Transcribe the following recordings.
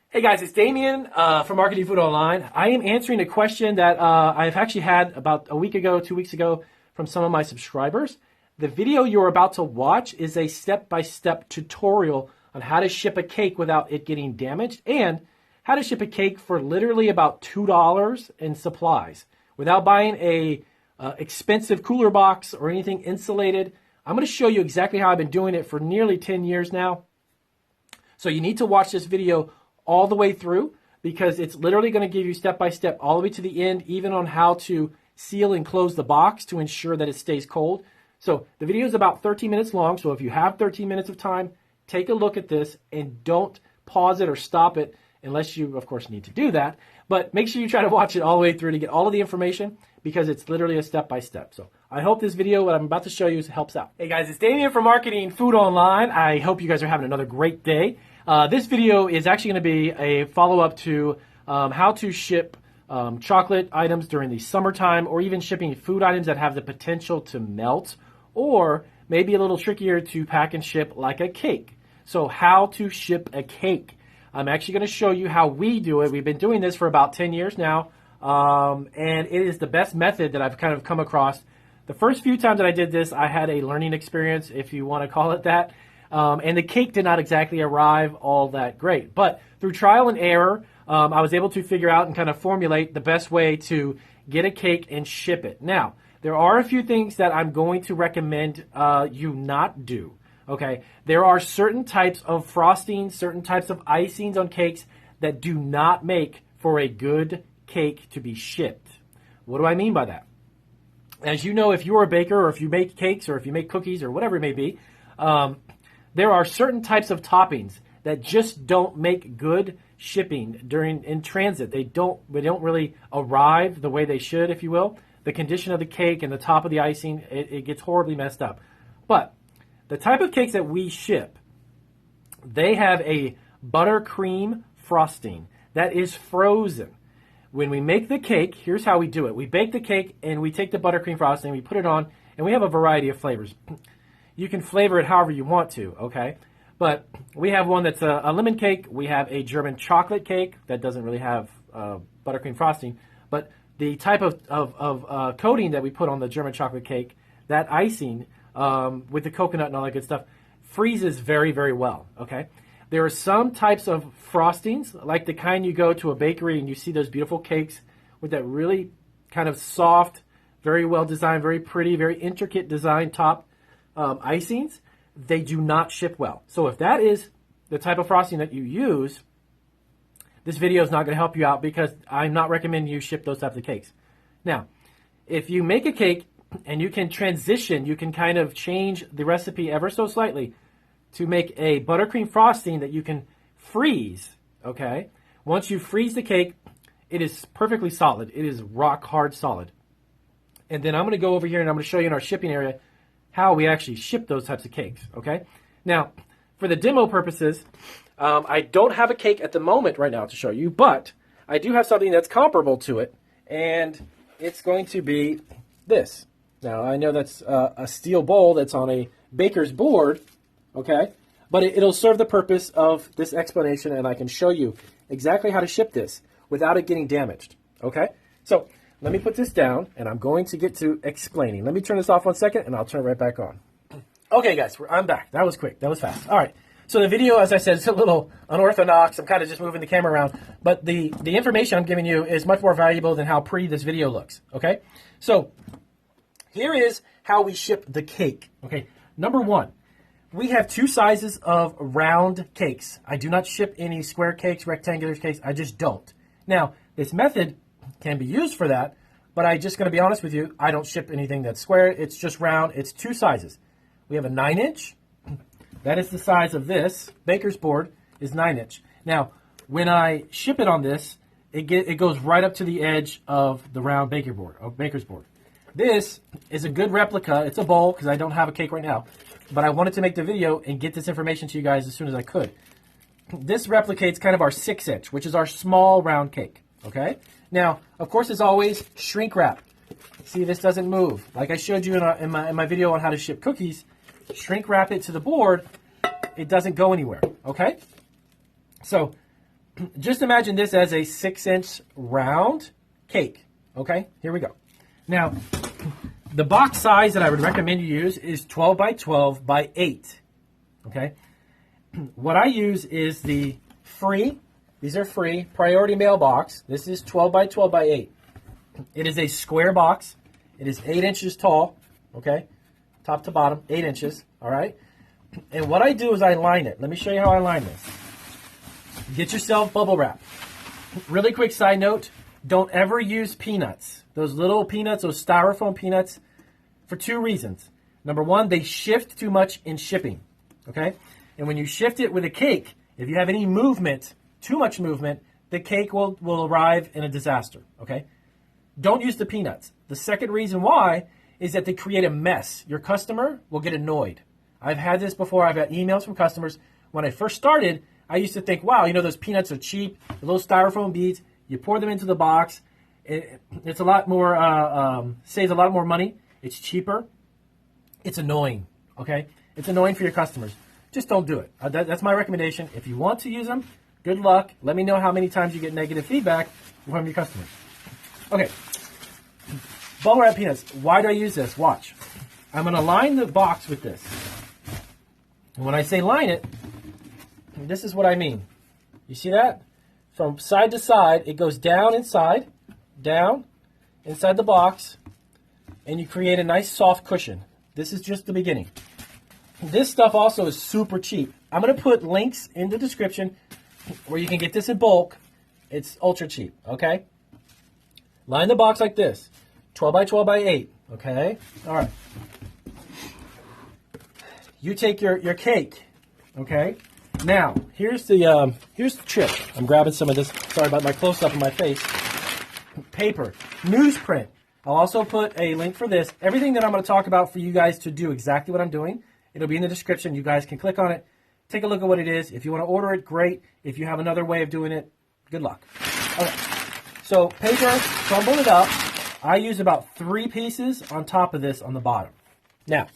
Hey guys, it's Damien from Marketing Food Online. I am answering a question that I've actually had about a week ago, 2 weeks ago from some of my subscribers. The video you're about to watch is a step-by-step tutorial on how to ship a cake without it getting damaged and how to ship a cake for literally about $2 in supplies without buying a expensive cooler box or anything insulated. I'm going to show you exactly how I've been doing it for nearly 10 years now. So you need to watch this video all the way through because it's literally going to give you step by step all the way to the end, even on how to seal and close the box to ensure that it stays cold. So the video is about 13 minutes long. So if you have 13 minutes of time, take a look at this and don't pause it or stop it unless you, of course, need to do that. But make sure you try to watch it all the way through to get all of the information because it's literally a step by step. So I hope this video, what I'm about to show you, helps out. Hey guys, it's Damien from Marketing Food Online. I hope you guys are having another great day. This video is actually going to be a follow-up to how to ship chocolate items during the summertime, or even shipping food items that have the potential to melt, or maybe a little trickier to pack and ship like a cake. So how to ship a cake. I'm actually going to show you how we do it. We've been doing this for about 10 years now, and it is the best method that I've kind of come across. The first few times that I did this, I had a learning experience, if you want to call it that. And the cake did not exactly arrive all that great. But through trial and error, I was able to figure out and kind of formulate the best way to get a cake and ship it. Now, there are a few things that I'm going to recommend you not do. Okay, there are certain types of frosting, certain types of icings on cakes that do not make for a good cake to be shipped. What do I mean by that? As you know, if you're a baker or if you make cakes or if you make cookies or whatever it may be, there are certain types of toppings that just don't make good shipping in transit. They don't really arrive the way they should, if you will. The condition of the cake and the top of the icing, it gets horribly messed up. But the type of cakes that we ship, they have a buttercream frosting that is frozen. When we make the cake, here's how we do it. We bake the cake and we take the buttercream frosting, we put it on, and we have a variety of flavors. You can flavor it however you want to, okay? But we have one that's a lemon cake. We have a German chocolate cake that doesn't really have buttercream frosting. But the type of coating that we put on the German chocolate cake, that icing with the coconut and all that good stuff, freezes very, very well, okay? There are some types of frostings, like the kind you go to a bakery and you see those beautiful cakes with that really kind of soft, very well designed, very pretty, very intricate design top. Icings, they do not ship well. So if that is the type of frosting that you use, this video is not going to help you out because I'm not recommending you ship those types of cakes. Now, if you make a cake and you can transition, you can kind of change the recipe ever so slightly to make a buttercream frosting that you can freeze, okay? Once you freeze the cake, it is perfectly solid. It is rock hard solid. And then I'm going to go over here and I'm going to show you in our shipping area how we actually ship those types of cakes, okay? Now, for the demo purposes, I don't have a cake at the moment right now to show you, but I do have something that's comparable to it, and it's going to be this. Now, I know that's a steel bowl that's on a baker's board, okay? But it'll serve the purpose of this explanation, and I can show you exactly how to ship this without it getting damaged, okay? So let me put this down, and I'm going to get to explaining. Let me turn this off 1 second, and I'll turn it right back on. Okay, guys, I'm back. That was quick. That was fast. All right. So the video, as I said, is a little unorthodox. I'm kind of just moving the camera around. But the information I'm giving you is much more valuable than how pretty this video looks, okay? So here is how we ship the cake, okay? Number one, we have two sizes of round cakes. I do not ship any square cakes, rectangular cakes. I just don't. Now, this method can be used for that, but I'm just going to be honest with you, I don't ship anything that's square. It's just round. It's two sizes. We have a 9-inch. That is the size of this. Baker's board is 9-inch. Now, when I ship it on this, it goes right up to the edge of the round baker's board. This is a good replica. It's a bowl because I don't have a cake right now, but I wanted to make the video and get this information to you guys as soon as I could. This replicates kind of our 6-inch, which is our small round cake, okay? Now, of course, as always, shrink wrap. See, this doesn't move. Like I showed you in my video on how to ship cookies, shrink wrap it to the board, it doesn't go anywhere, okay? So just imagine this as a 6-inch round cake. Okay, here we go. Now, the box size that I would recommend you use is 12 by 12 by 8. Okay, what I use is the free, these are free, priority mail box. This is 12 by 12 by 8. It is a square box. It is 8 inches tall. Okay, top to bottom, 8 inches. All right, and what I do is I line it. Let me show you how I line this. Get yourself bubble wrap. Really quick side note, don't ever use peanuts. Those little peanuts, those styrofoam peanuts, for 2 reasons. Number 1, they shift too much in shipping, okay? And when you shift it with a cake, if you have any movement, too much movement, the cake will arrive in a disaster, okay? Don't use the peanuts. The second reason why is that they create a mess. Your customer will get annoyed. I've had this before. I've had emails from customers. When I first started, I used to think, wow, you know, those peanuts are cheap, the little styrofoam beads, you pour them into the box, it's a lot more, saves a lot more money, it's cheaper, it's annoying, okay? It's annoying for your customers. Just don't do it. That's my recommendation. If you want to use them, good luck. Let me know how many times you get negative feedback from your customers. Okay, bubble wrap peanuts. Why do I use this? Watch. I'm going to line the box with this. And when I say line it, this is what I mean. You see that? From side to side, it goes down inside the box, and you create a nice soft cushion. This is just the beginning. This stuff also is super cheap. I'm going to put links in the description where you can get this in bulk. It's ultra cheap, okay? Line the box like this, 12 by 12 by 8, okay? All right. You take your cake, okay? Now, here's the trick. I'm grabbing some of this. Sorry about my close-up of my face. Paper, newsprint. I'll also put a link for this. Everything that I'm going to talk about for you guys to do exactly what I'm doing, it'll be in the description. You guys can click on it. Take a look at what it is. If you want to order it, great. If you have another way of doing it, good luck. Okay. So paper, crumble it up. I use about 3 pieces on top of this on the bottom. Now,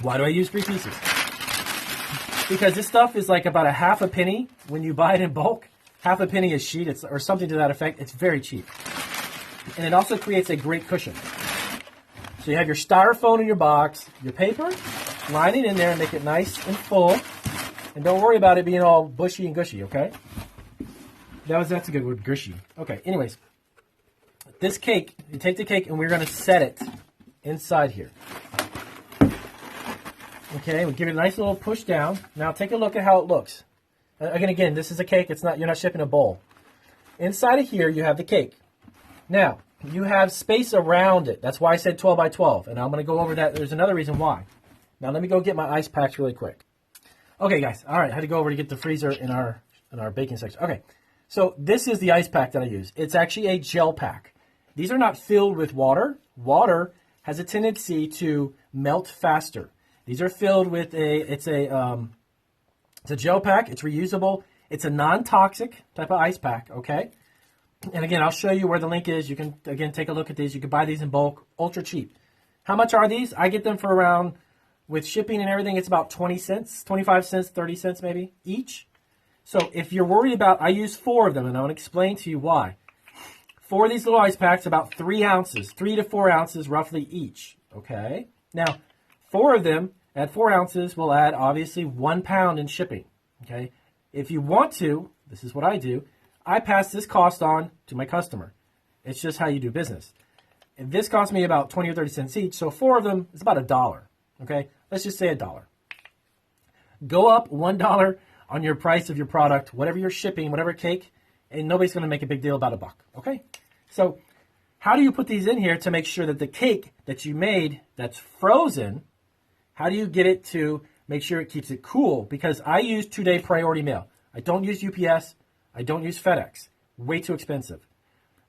why do I use 3 pieces? Because this stuff is like about a half a penny when you buy it in bulk. Half a penny a sheet, or something to that effect. It's very cheap. And it also creates a great cushion. So you have your styrofoam in your box, your paper, line it in there and make it nice and full. And don't worry about it being all bushy and gushy, okay? That's a good word, gushy. Okay, anyways. This cake, you take the cake and we're going to set it inside here. Okay, we'll give it a nice little push down. Now take a look at how it looks. Again, this is a cake. You're not shipping a bowl. Inside of here, you have the cake. Now, you have space around it. That's why I said 12 by 12. And I'm going to go over that. There's another reason why. Now, let me go get my ice packs really quick. Okay, guys. All right, I had to go over to get the freezer in our baking section. Okay, so this is the ice pack that I use. It's actually a gel pack. These are not filled with water. Water has a tendency to melt faster. These are filled with it's a gel pack. It's reusable. It's a non-toxic type of ice pack, okay? And again, I'll show you where the link is. You can, again, take a look at these. You can buy these in bulk, ultra cheap. How much are these? I get them for around, with shipping and everything, it's about 20 cents, 25 cents, 30 cents maybe each. So if you're worried about, I use 4 of them, and I want to explain to you why. 4 of these little ice packs, about 3 ounces, 3 to 4 ounces roughly each, okay? Now, 4 of them at 4 ounces will add, obviously, 1 pound in shipping, okay? If you want to, this is what I do, I pass this cost on to my customer. It's just how you do business. And this cost me about 20 or 30 cents each, so 4 of them is about $1, okay? Let's just say $1. Go up $1 on your price of your product, whatever you're shipping, whatever cake, and nobody's going to make a big deal about $1, okay? So how do you put these in here to make sure that the cake that you made that's frozen, how do you get it to make sure it keeps it cool? Because I use 2-day priority mail. I don't use UPS. I don't use FedEx. Way too expensive.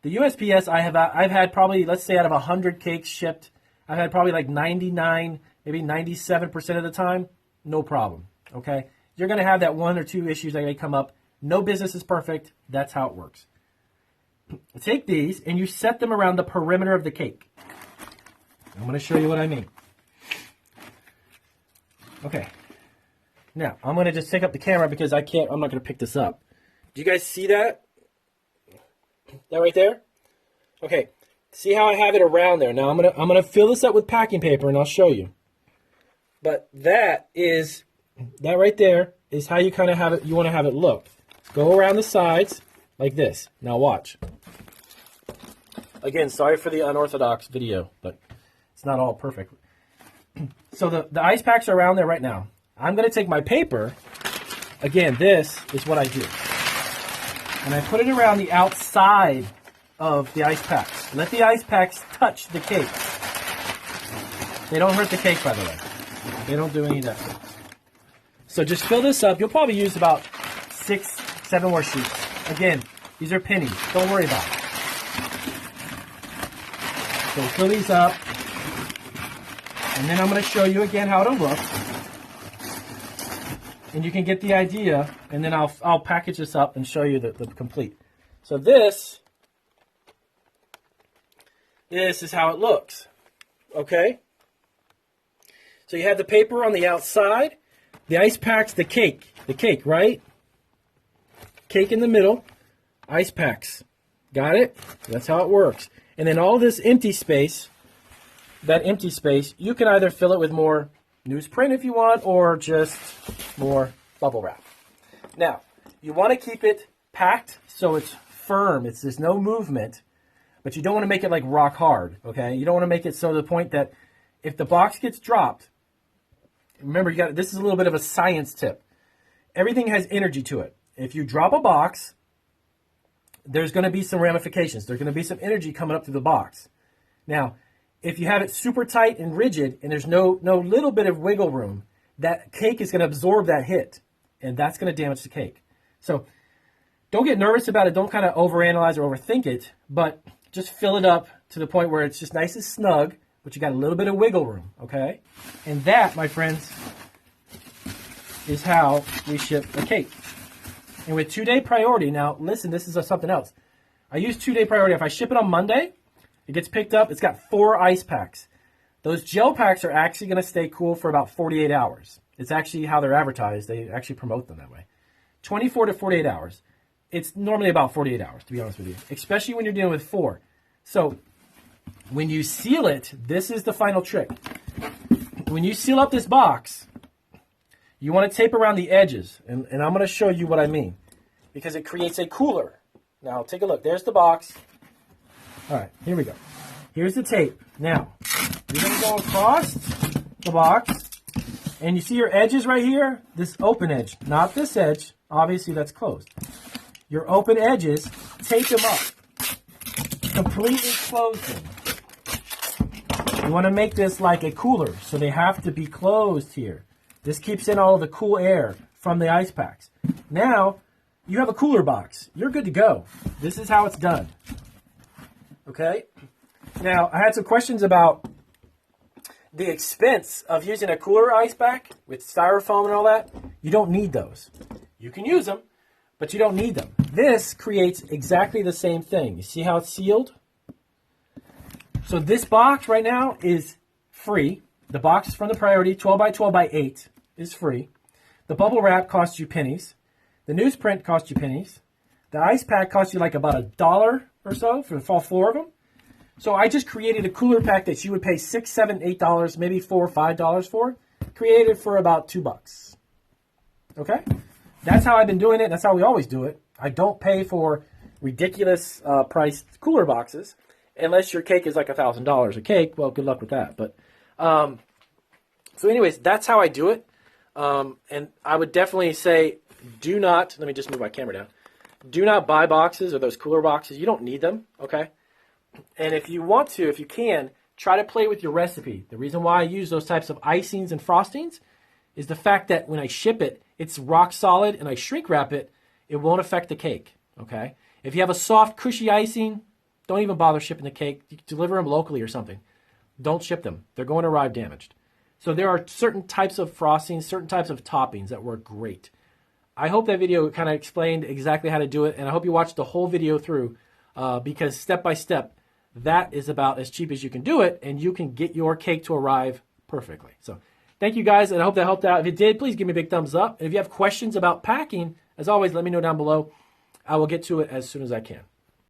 The USPS, I've had probably, let's say out of 100 cakes shipped, I've had probably like 99, maybe 97% of the time, no problem, okay? You're going to have that 1 or 2 issues that may come up. No business is perfect. That's how it works. Take these and you set them around the perimeter of the cake. I'm going to show you what I mean. Okay. Now, I'm going to just take up the camera because I'm not going to pick this up. Do you guys see that? That right there? Okay. See how I have it around there? Now I'm gonna fill this up with packing paper and I'll show you. But that right there is how you kind of have it. You want to have it look. Go around the sides like this. Now watch. Again, sorry for the unorthodox video, but it's not all perfect. So the ice packs are around there right now. I'm going to take my paper. Again, this is what I do. And I put it around the outside of the ice packs. Let the ice packs touch the cake. They don't hurt the cake, by the way. They don't do any of that. So just fill this up. You'll probably use about 6, 7 more sheets. Again, these are pennies. Don't worry about it. So fill these up. And then I'm going to show you again how it'll look. And you can get the idea. And then I'll package this up and show you the complete. So this is how it looks. Okay? So you have the paper on the outside. The ice packs, the cake, right? Cake in the middle, ice packs. Got it? That's how it works. And then all this empty space, that empty space, you can either fill it with more newsprint if you want, or just more bubble wrap. Now, you want to keep it packed so it's firm. There's no movement, but you don't want to make it like rock hard, okay? You don't want to make it so to the point that if the box gets dropped, remember, this is a little bit of a science tip. Everything has energy to it. If you drop a box, there's going to be some ramifications. There's going to be some energy coming up through the box. Now, if you have it super tight and rigid and there's no little bit of wiggle room, that cake is going to absorb that hit, and that's going to damage the cake. So don't get nervous about it. Don't kind of overanalyze or overthink it, but just fill it up to the point where it's just nice and snug, but you got a little bit of wiggle room, okay? And that, my friends, is how we ship a cake. And with 2-day priority, now listen, this is something else. I use 2-day priority. If I ship it on Monday, it gets picked up. It's got 4 ice packs. Those gel packs are actually going to stay cool for about 48 hours. It's actually how they're advertised. They actually promote them that way. 24 to 48 hours. It's normally about 48 hours, to be honest with you, especially when you're dealing with 4. So when you seal it, this is the final trick. When you seal up this box, you want to tape around the edges. And I'm going to show you what I mean, because it creates a cooler. Now, take a look. There's the box. All right, here we go. Here's the tape. Now, you're going to go across the box, and you see your edges right here? This open edge, not this edge. Obviously, that's closed. Your open edges, tape them up. Completely close them. You want to make this like a cooler, so they have to be closed here. This keeps in all of the cool air from the ice packs. Now, you have a cooler box. You're good to go. This is how it's done. Okay? Now, I had some questions about the expense of using a cooler ice pack with styrofoam and all that. You don't need those. You can use them, but you don't need them. This creates exactly the same thing. You see how it's sealed? So this box right now is free. The box from the Priority, 12 by 12 by 8, is free. The bubble wrap costs you pennies. The newsprint costs you pennies. The ice pack costs you like about $1 or so for all 4 of them. So I just created a cooler pack that you would pay $6, $7, $8, maybe $4 or $5 for. Created for about $2. Okay? That's how I've been doing it. That's how we always do it. I don't pay for ridiculous priced cooler boxes unless your cake is like $1,000 a cake. Well, good luck with that. But so anyways, that's how I do it. And I would definitely say do not, let me just move my camera down. Do not buy boxes or those cooler boxes. You don't need them, okay? And if you want to, if you can, try to play with your recipe. The reason why I use those types of icings and frostings is the fact that when I ship it, it's rock solid, and I shrink wrap it, it won't affect the cake, okay? If you have a soft, cushy icing, don't even bother shipping the cake. You can deliver them locally or something. Don't ship them. They're going to arrive damaged. So there are certain types of frostings, certain types of toppings that work great. I hope that video kind of explained exactly how to do it, and I hope you watched the whole video through because step by step, that is about as cheap as you can do it, and you can get your cake to arrive perfectly. So thank you guys, and I hope that helped out. If it did, please give me a big thumbs up. And if you have questions about packing, as always, let me know down below. I will get to it as soon as I can.